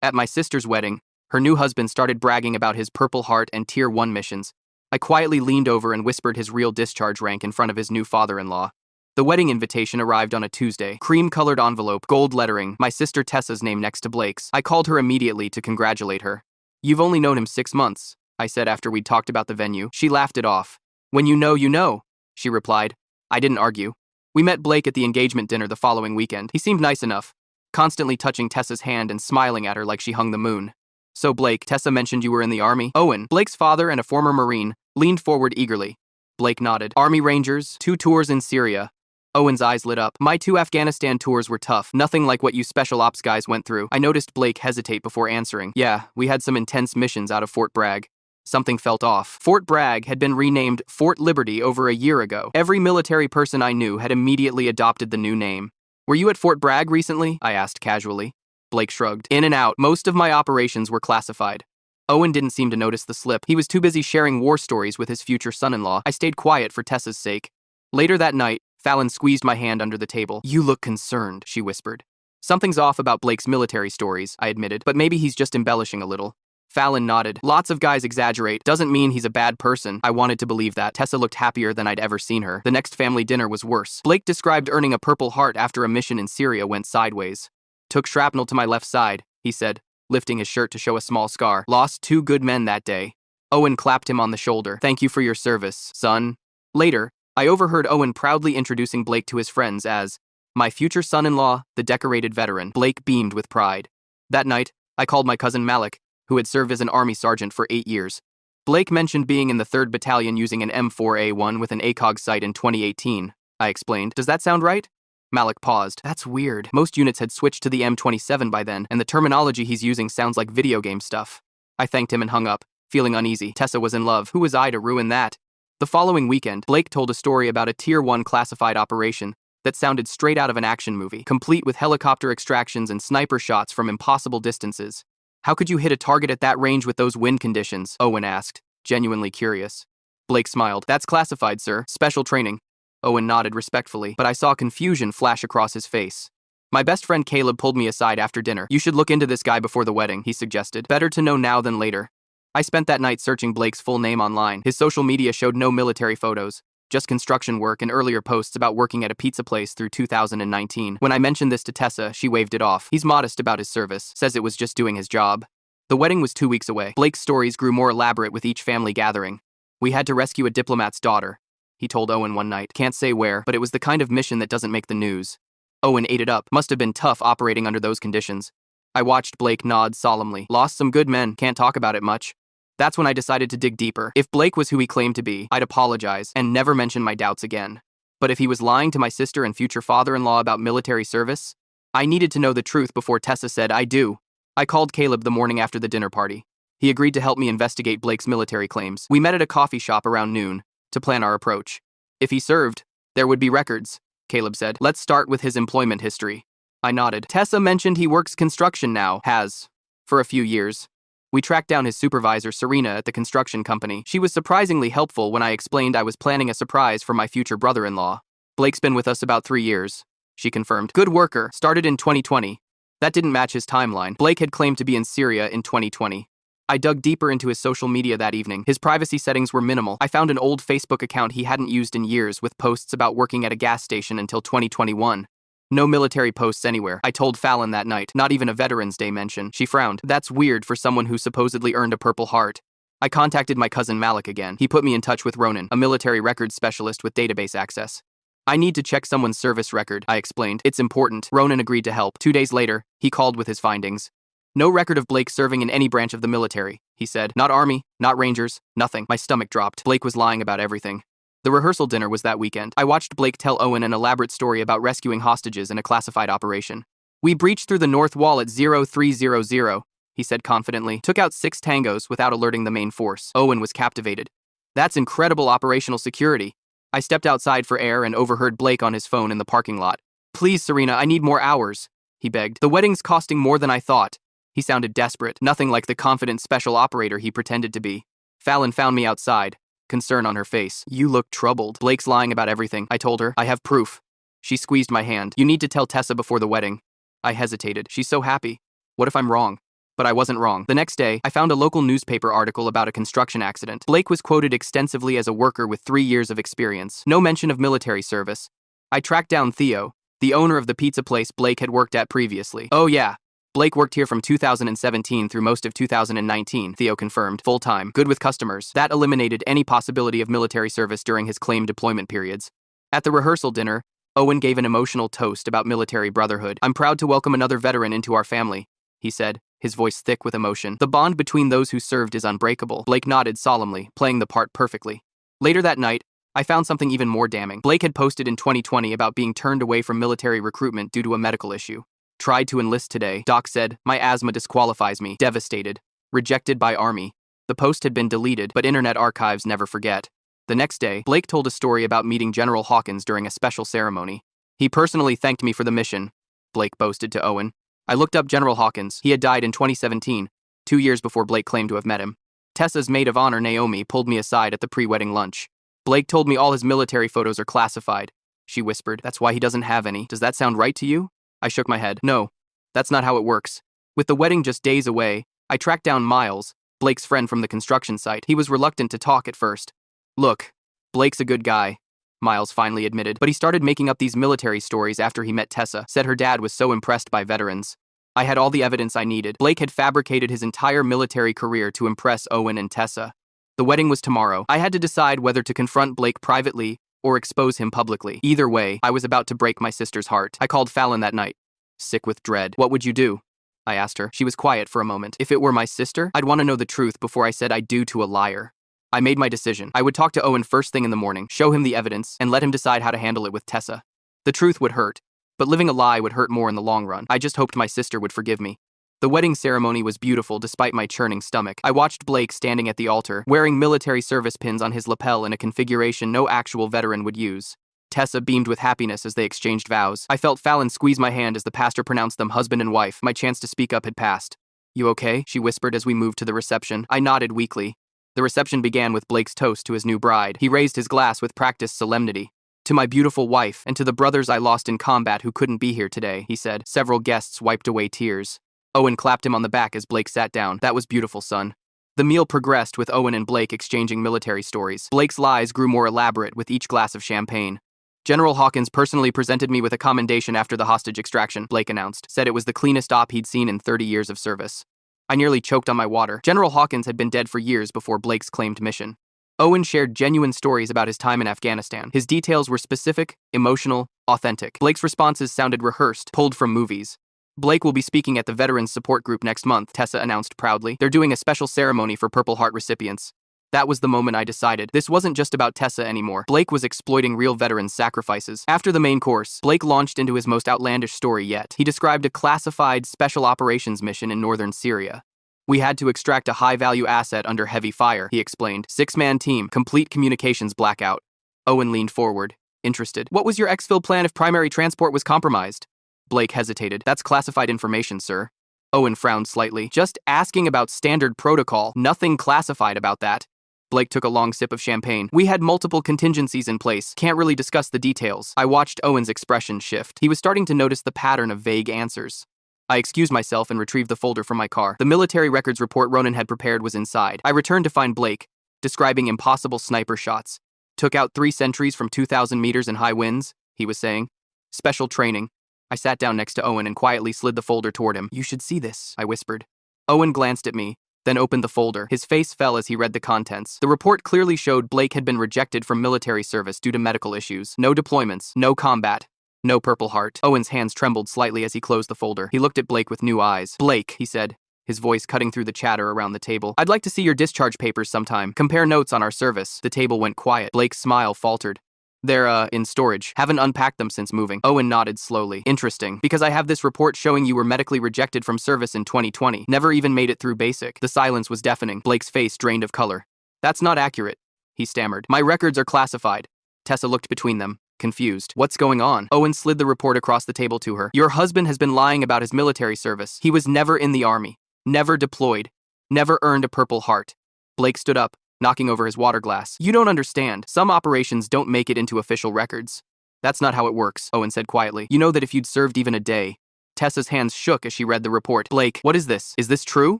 At my sister's wedding, her new husband started bragging about his Purple Heart and Tier 1 missions. I quietly leaned over and whispered his real discharge rank in front of his new father-in-law. The wedding invitation arrived on a Tuesday. Cream-colored envelope, gold lettering, my sister Tessa's name next to Blake's. I called her immediately to congratulate her. "You've only known him 6 months, I said after we'd talked about the venue. She laughed it off. "When you know, you know," she replied. I didn't argue. We met Blake at the engagement dinner the following weekend. He seemed nice enough, constantly touching Tessa's hand and smiling at her like she hung the moon. "So Blake, Tessa mentioned you were in the Army?" Owen, Blake's father and a former Marine, leaned forward eagerly. Blake nodded. "Army Rangers, 2 tours in Syria." Owen's eyes lit up. "My 2 Afghanistan tours were tough, nothing like what you special ops guys went through." I noticed Blake hesitate before answering. "Yeah, we had some intense missions out of Fort Bragg." Something felt off. Fort Bragg had been renamed Fort Liberty over a year ago. Every military person I knew had immediately adopted the new name. "Were you at Fort Bragg recently?" I asked casually. Blake shrugged. "In and out. Most of my operations were classified." Owen didn't seem to notice the slip. He was too busy sharing war stories with his future son-in-law. I stayed quiet for Tessa's sake. Later that night, Fallon squeezed my hand under the table. "You look concerned," she whispered. "Something's off about Blake's military stories," I admitted, "but maybe he's just embellishing a little." Fallon nodded. "Lots of guys exaggerate. Doesn't mean he's a bad person." I wanted to believe that. Tessa looked happier than I'd ever seen her. The next family dinner was worse. Blake described earning a Purple Heart after a mission in Syria went sideways. "Took shrapnel to my left side," he said, lifting his shirt to show a small scar. "Lost 2 good men that day." Owen clapped him on the shoulder. "Thank you for your service, son." Later, I overheard Owen proudly introducing Blake to his friends as my future son-in-law, the decorated veteran. Blake beamed with pride. That night, I called my cousin Malik, who had served as an Army sergeant for 8 years. Blake mentioned being in the 3rd Battalion using an M4A1 with an ACOG sight in 2018. I explained. "Does that sound right?" Malik paused. "That's weird. Most units had switched to the M27 by then, and the terminology he's using sounds like video game stuff." I thanked him and hung up, feeling uneasy. Tessa was in love. Who was I to ruin that? The following weekend, Blake told a story about a Tier 1 classified operation that sounded straight out of an action movie, complete with helicopter extractions and sniper shots from impossible distances. "How could you hit a target at that range with those wind conditions?" Owen asked, genuinely curious. Blake smiled. "That's classified, sir. Special training." Owen nodded respectfully, but I saw confusion flash across his face. My best friend Caleb pulled me aside after dinner. "You should look into this guy before the wedding," he suggested. "Better to know now than later." I spent that night searching Blake's full name online. His social media showed no military photos, just construction work and earlier posts about working at a pizza place through 2019. When I mentioned this to Tessa, she waved it off. "He's modest about his service, says it was just doing his job." The wedding was 2 weeks away. Blake's stories grew more elaborate with each family gathering. "We had to rescue a diplomat's daughter," he told Owen one night. "Can't say where, but it was the kind of mission that doesn't make the news." Owen ate it up. "Must have been tough operating under those conditions." I watched Blake nod solemnly. "Lost some good men, can't talk about it much." That's when I decided to dig deeper. If Blake was who he claimed to be, I'd apologize and never mention my doubts again. But if he was lying to my sister and future father-in-law about military service, I needed to know the truth before Tessa said, "I do." I called Caleb the morning after the dinner party. He agreed to help me investigate Blake's military claims. We met at a coffee shop around noon to plan our approach. "If he served, there would be records," Caleb said. "Let's start with his employment history." I nodded. "Tessa mentioned he works construction now. Has. For a few years." We tracked down his supervisor, Serena, at the construction company. She was surprisingly helpful when I explained I was planning a surprise for my future brother-in-law. "Blake's been with us about 3 years," she confirmed. "Good worker. Started in 2020. That didn't match his timeline. Blake had claimed to be in Syria in 2020. I dug deeper into his social media that evening. His privacy settings were minimal. I found an old Facebook account he hadn't used in years with posts about working at a gas station until 2021. No military posts anywhere. I told Fallon that night. Not even a Veterans Day mention. She frowned. "That's weird for someone who supposedly earned a Purple Heart." I contacted my cousin Malik again. He put me in touch with Ronan, a military records specialist with database access. "I need to check someone's service record," I explained. "It's important." Ronan agreed to help. 2 days later, he called with his findings. "No record of Blake serving in any branch of the military," he said. "Not Army, not Rangers, nothing." My stomach dropped. Blake was lying about everything. The rehearsal dinner was that weekend. I watched Blake tell Owen an elaborate story about rescuing hostages in a classified operation. "We breached through the north wall at 0300, he said confidently. "Took out 6 tangos without alerting the main force." Owen was captivated. "That's incredible operational security." I stepped outside for air and overheard Blake on his phone in the parking lot. "Please, Serena, I need more hours," he begged. "The wedding's costing more than I thought." He sounded desperate, nothing like the confident special operator he pretended to be. Fallon found me outside, concern on her face. "You look troubled." "Blake's lying about everything," I told her. "I have proof." She squeezed my hand. "You need to tell Tessa before the wedding." I hesitated. "She's so happy. What if I'm wrong?" But I wasn't wrong. The next day, I found a local newspaper article about a construction accident. Blake was quoted extensively as a worker with 3 years of experience. No mention of military service. I tracked down Theo, the owner of the pizza place Blake had worked at previously. Oh yeah, Blake worked here from 2017 through most of 2019, Theo confirmed, full-time, good with customers. That eliminated any possibility of military service during his claimed deployment periods. At the rehearsal dinner, Owen gave an emotional toast about military brotherhood. I'm proud to welcome another veteran into our family, he said, his voice thick with emotion. The bond between those who served is unbreakable. Blake nodded solemnly, playing the part perfectly. Later that night, I found something even more damning. Blake had posted in 2020 about being turned away from military recruitment due to a medical issue. Tried to enlist today. Doc said, my asthma disqualifies me. Devastated. Rejected by Army. The post had been deleted, but internet archives never forget. The next day, Blake told a story about meeting General Hawkins during a special ceremony. He personally thanked me for the mission, Blake boasted to Owen. I looked up General Hawkins. He had died in 2017, 2 years before Blake claimed to have met him. Tessa's maid of honor, Naomi, pulled me aside at the pre-wedding lunch. Blake told me all his military photos are classified, she whispered. That's why he doesn't have any. Does that sound right to you? I shook my head. No, that's not how it works. With the wedding just days away, I tracked down Miles, Blake's friend from the construction site. He was reluctant to talk at first. Look, Blake's a good guy, Miles finally admitted, but he started making up these military stories after he met Tessa, said her dad was so impressed by veterans. I had all the evidence I needed. Blake had fabricated his entire military career to impress Owen and Tessa. The wedding was tomorrow. I had to decide whether to confront Blake privately or expose him publicly. Either way, I was about to break my sister's heart. I called Fallon that night, sick with dread. What would you do? I asked her. She was quiet for a moment. If it were my sister, I'd want to know the truth before I said I do to a liar. I made my decision. I would talk to Owen first thing in the morning, show him the evidence, and let him decide how to handle it with Tessa. The truth would hurt, but living a lie would hurt more in the long run. I just hoped my sister would forgive me. The wedding ceremony was beautiful despite my churning stomach. I watched Blake standing at the altar, wearing military service pins on his lapel in a configuration no actual veteran would use. Tessa beamed with happiness as they exchanged vows. I felt Fallon squeeze my hand as the pastor pronounced them husband and wife. My chance to speak up had passed. You okay? She whispered as we moved to the reception. I nodded weakly. The reception began with Blake's toast to his new bride. He raised his glass with practiced solemnity. To my beautiful wife, and to the brothers I lost in combat who couldn't be here today, he said. Several guests wiped away tears. Owen clapped him on the back as Blake sat down. That was beautiful, son. The meal progressed with Owen and Blake exchanging military stories. Blake's lies grew more elaborate with each glass of champagne. General Hawkins personally presented me with a commendation after the hostage extraction, Blake announced. Said it was the cleanest op he'd seen in 30 years of service. I nearly choked on my water. General Hawkins had been dead for years before Blake's claimed mission. Owen shared genuine stories about his time in Afghanistan. His details were specific, emotional, authentic. Blake's responses sounded rehearsed, pulled from movies. Blake will be speaking at the Veterans Support Group next month, Tessa announced proudly. They're doing a special ceremony for Purple Heart recipients. That was the moment I decided. This wasn't just about Tessa anymore. Blake was exploiting real veterans' sacrifices. After the main course, Blake launched into his most outlandish story yet. He described a classified special operations mission in northern Syria. We had to extract a high-value asset under heavy fire, he explained. 6-man team, complete communications blackout. Owen leaned forward, interested. What was your exfil plan if primary transport was compromised? Blake hesitated. That's classified information, sir. Owen frowned slightly. Just asking about standard protocol, nothing classified about that. Blake took a long sip of champagne. We had multiple contingencies in place. Can't really discuss the details. I watched Owen's expression shift. He was starting to notice the pattern of vague answers. I excused myself and retrieved the folder from my car. The military records report Ronan had prepared was inside. I returned to find Blake, describing impossible sniper shots. Took out 3 sentries from 2,000 meters in high winds, he was saying. Special training. I sat down next to Owen and quietly slid the folder toward him. You should see this, I whispered. Owen glanced at me, then opened the folder. His face fell as he read the contents. The report clearly showed Blake had been rejected from military service due to medical issues. No deployments, no combat, no Purple Heart. Owen's hands trembled slightly as he closed the folder. He looked at Blake with new eyes. Blake, he said, his voice cutting through the chatter around the table. I'd like to see your discharge papers sometime. Compare notes on our service. The table went quiet. Blake's smile faltered. They're, in storage. Haven't unpacked them since moving. Owen nodded slowly. Interesting, because I have this report showing you were medically rejected from service in 2020. Never even made it through basic. The silence was deafening. Blake's face drained of color. That's not accurate, he stammered. My records are classified. Tessa looked between them, confused. What's going on? Owen slid the report across the table to her. Your husband has been lying about his military service. He was never in the army. Never deployed. Never earned a Purple Heart. Blake stood up, knocking over his water glass. You don't understand. Some operations don't make it into official records. That's not how it works, Owen said quietly. You know that if you'd served even a day, Tessa's hands shook as she read the report. Blake, what is this? Is this true?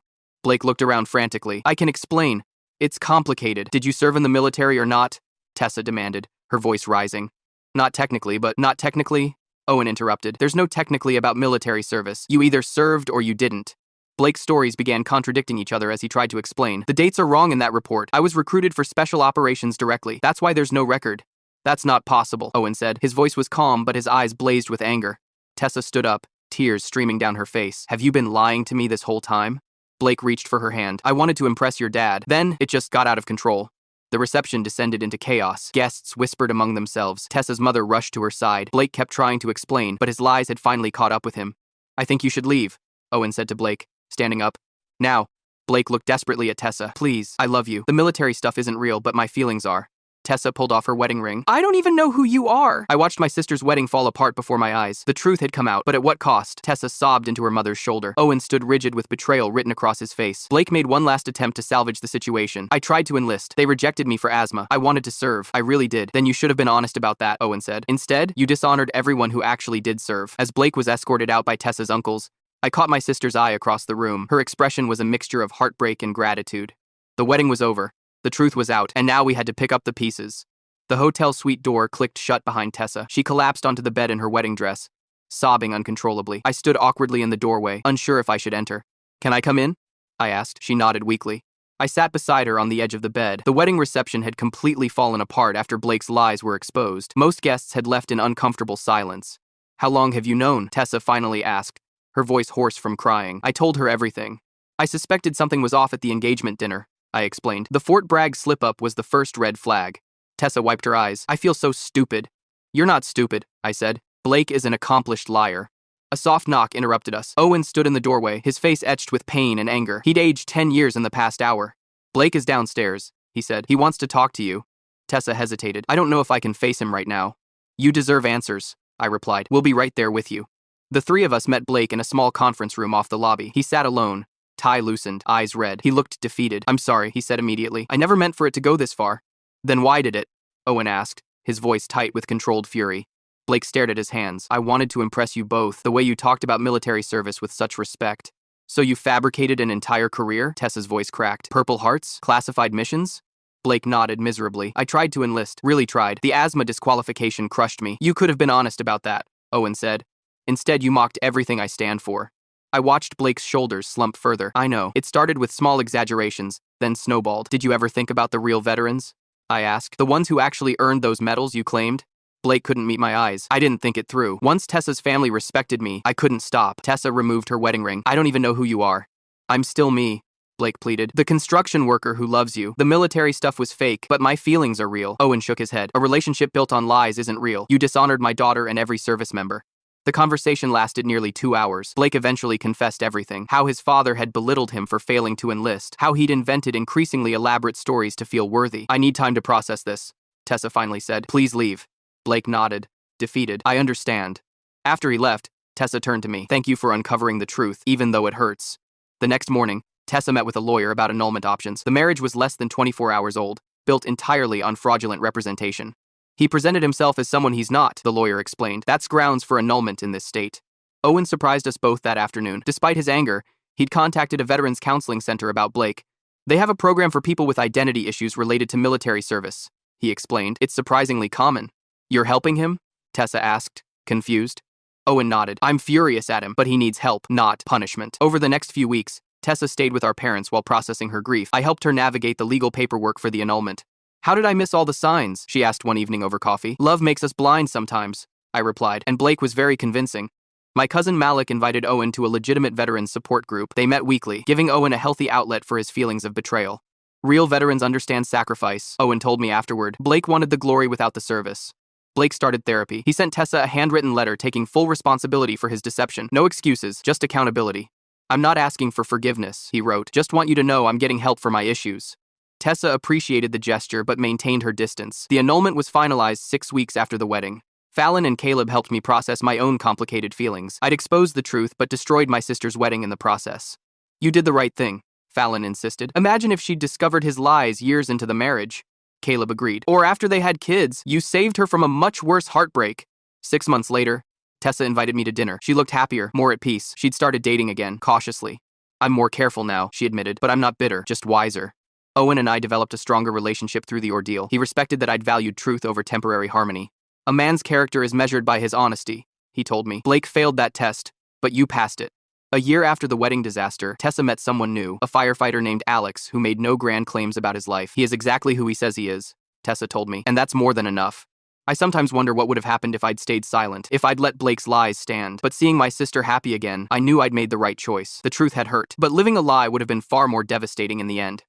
Blake looked around frantically. I can explain. It's complicated. Did you serve in the military or not? Tessa demanded, her voice rising. Not technically, but not technically? Owen interrupted. There's no technically about military service. You either served or you didn't. Blake's stories began contradicting each other as he tried to explain. The dates are wrong in that report. I was recruited for special operations directly. That's why there's no record. That's not possible, Owen said. His voice was calm, but his eyes blazed with anger. Tessa stood up, tears streaming down her face. Have you been lying to me this whole time? Blake reached for her hand. I wanted to impress your dad. Then, it just got out of control. The reception descended into chaos. Guests whispered among themselves. Tessa's mother rushed to her side. Blake kept trying to explain, but his lies had finally caught up with him. I think you should leave, Owen said to Blake, standing up. Now. Blake looked desperately at Tessa. Please, I love you. The military stuff isn't real, but my feelings are. Tessa pulled off her wedding ring. I don't even know who you are. I watched my sister's wedding fall apart before my eyes. The truth had come out, but at what cost? Tessa sobbed into her mother's shoulder. Owen stood rigid with betrayal written across his face. Blake made one last attempt to salvage the situation. I tried to enlist. They rejected me for asthma. I wanted to serve. I really did. Then you should have been honest about that, Owen said. Instead, you dishonored everyone who actually did serve. As Blake was escorted out by Tessa's uncles, I caught my sister's eye across the room. Her expression was a mixture of heartbreak and gratitude. The wedding was over. The truth was out, and now we had to pick up the pieces. The hotel suite door clicked shut behind Tessa. She collapsed onto the bed in her wedding dress, sobbing uncontrollably. I stood awkwardly in the doorway, unsure if I should enter. Can I come in? I asked. She nodded weakly. I sat beside her on the edge of the bed. The wedding reception had completely fallen apart after Blake's lies were exposed. Most guests had left in uncomfortable silence. How long have you known? Tessa finally asked, her voice hoarse from crying. I told her everything. I suspected something was off at the engagement dinner, I explained. The Fort Bragg slip-up was the first red flag. Tessa wiped her eyes. I feel so stupid. You're not stupid, I said. Blake is an accomplished liar. A soft knock interrupted us. Owen stood in the doorway, his face etched with pain and anger. He'd aged 10 years in the past hour. Blake is downstairs, he said. He wants to talk to you. Tessa hesitated. I don't know if I can face him right now. You deserve answers, I replied. We'll be right there with you. The three of us met Blake in a small conference room off the lobby. He sat alone, tie loosened, eyes red. He looked defeated. I'm sorry, he said immediately. I never meant for it to go this far. Then why did it? Owen asked, his voice tight with controlled fury. Blake stared at his hands. I wanted to impress you both, the way you talked about military service with such respect. So you fabricated an entire career? Tessa's voice cracked. Purple Hearts? Classified missions? Blake nodded miserably. I tried to enlist. Really tried. The asthma disqualification crushed me. You could have been honest about that, Owen said. Instead, you mocked everything I stand for. I watched Blake's shoulders slump further. I know. It started with small exaggerations, then snowballed. Did you ever think about the real veterans? I asked. The ones who actually earned those medals you claimed? Blake couldn't meet my eyes. I didn't think it through. Once Tessa's family respected me, I couldn't stop. Tessa removed her wedding ring. I don't even know who you are. I'm still me, Blake pleaded. The construction worker who loves you. The military stuff was fake, but my feelings are real. Owen shook his head. A relationship built on lies isn't real. You dishonored my daughter and every service member. The conversation lasted nearly 2 hours. Blake eventually confessed everything. How his father had belittled him for failing to enlist. How he'd invented increasingly elaborate stories to feel worthy. I need time to process this, Tessa finally said. Please leave. Blake nodded, defeated. I understand. After he left, Tessa turned to me. Thank you for uncovering the truth, even though it hurts. The next morning, Tessa met with a lawyer about annulment options. The marriage was less than 24 hours old, built entirely on fraudulent representation. He presented himself as someone he's not, the lawyer explained. That's grounds for annulment in this state. Owen surprised us both that afternoon. Despite his anger, he'd contacted a veterans counseling center about Blake. They have a program for people with identity issues related to military service, he explained. It's surprisingly common. You're helping him? Tessa asked, confused. Owen nodded. I'm furious at him, but he needs help, not punishment. Over the next few weeks, Tessa stayed with our parents while processing her grief. I helped her navigate the legal paperwork for the annulment. How did I miss all the signs? She asked one evening over coffee. Love makes us blind sometimes, I replied, and Blake was very convincing. My cousin Malik invited Owen to a legitimate veterans support group. They met weekly, giving Owen a healthy outlet for his feelings of betrayal. Real veterans understand sacrifice, Owen told me afterward. Blake wanted the glory without the service. Blake started therapy. He sent Tessa a handwritten letter taking full responsibility for his deception. No excuses, just accountability. I'm not asking for forgiveness, he wrote. Just want you to know I'm getting help for my issues. Tessa appreciated the gesture but maintained her distance. The annulment was finalized 6 weeks after the wedding. Fallon and Caleb helped me process my own complicated feelings. I'd exposed the truth but destroyed my sister's wedding in the process. You did the right thing, Fallon insisted. Imagine if she'd discovered his lies years into the marriage. Caleb agreed. Or after they had kids, you saved her from a much worse heartbreak. 6 months later, Tessa invited me to dinner. She looked happier, more at peace. She'd started dating again, cautiously. I'm more careful now, she admitted, but I'm not bitter, just wiser. Owen and I developed a stronger relationship through the ordeal. He respected that I'd valued truth over temporary harmony. A man's character is measured by his honesty, he told me. Blake failed that test, but you passed it. A year after the wedding disaster, Tessa met someone new, a firefighter named Alex, who made no grand claims about his life. He is exactly who he says he is, Tessa told me, and that's more than enough. I sometimes wonder what would have happened if I'd stayed silent, if I'd let Blake's lies stand. But seeing my sister happy again, I knew I'd made the right choice. The truth had hurt, but living a lie would have been far more devastating in the end.